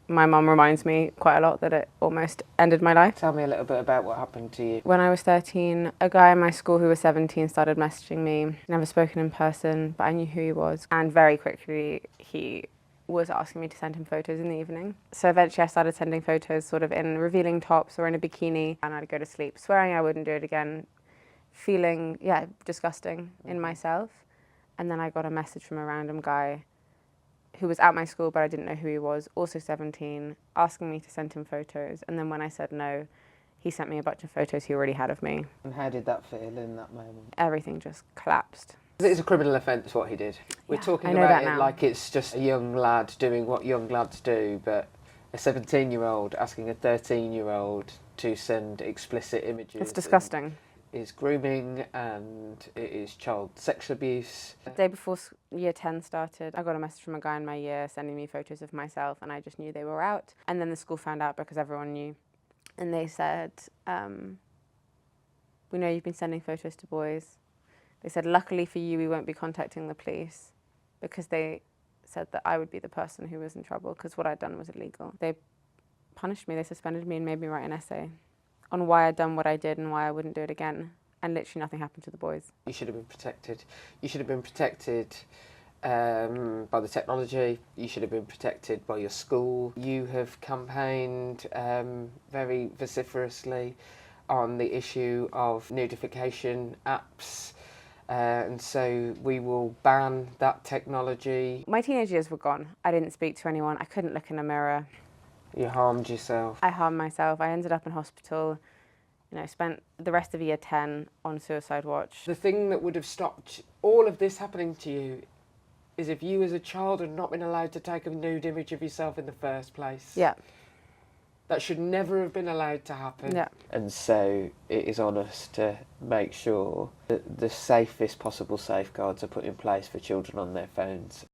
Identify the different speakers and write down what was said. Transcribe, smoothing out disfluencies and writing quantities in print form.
Speaker 1: My mum reminds me quite a lot that it almost ended my life.
Speaker 2: Tell me a little bit about what happened to you.
Speaker 1: When I was 13, a guy in my school who was 17 started messaging me. Never spoken in person, but I knew who he was. And very quickly, he was asking me to send him photos in the evening. So eventually I started sending photos sort of in revealing tops or in a bikini, and I'd go to sleep swearing I wouldn't do it again, feeling, disgusting in myself. And then I got a message from a random guy who was at my school, but I didn't know who he was, also 17, asking me to send him photos. And then when I said no, he sent me a bunch of photos he already had of me.
Speaker 2: And how did that feel in that moment?
Speaker 1: Everything just collapsed.
Speaker 2: It's a criminal offence what he did. We're talking about it like it's just a young lad doing what young lads do, but a 17-year-old asking a 13-year-old to send explicit images.
Speaker 1: It's disgusting.
Speaker 2: Is grooming and it is child sexual abuse.
Speaker 1: The day before year 10 started, I got a message from a guy in my year sending me photos of myself, and I just knew they were out. And then the school found out because everyone knew. And they said, we know you've been sending photos to boys. They said, luckily for you, we won't be contacting the police, because they said that I would be the person who was in trouble because what I'd done was illegal. They punished me, they suspended me and made me write an essay on why I'd done what I did and why I wouldn't do it again. And literally nothing happened to the boys. You
Speaker 2: should have been protected. You should have been protected by the technology. You should have been protected by your school. You have campaigned very vociferously on the issue of nudification apps. And so we will ban that technology.
Speaker 1: My teenage years were gone. I didn't speak to anyone. I couldn't look in a mirror.
Speaker 2: You harmed yourself.
Speaker 1: I harmed myself. I ended up in hospital. Spent the rest of year 10 on suicide watch.
Speaker 2: The thing that would have stopped all of this happening to you is if you as a child had not been allowed to take a nude image of yourself in the first place.
Speaker 1: Yeah.
Speaker 2: That should never have been allowed to happen.
Speaker 1: Yeah.
Speaker 2: And so it is on us to make sure that the safest possible safeguards are put in place for children on their phones.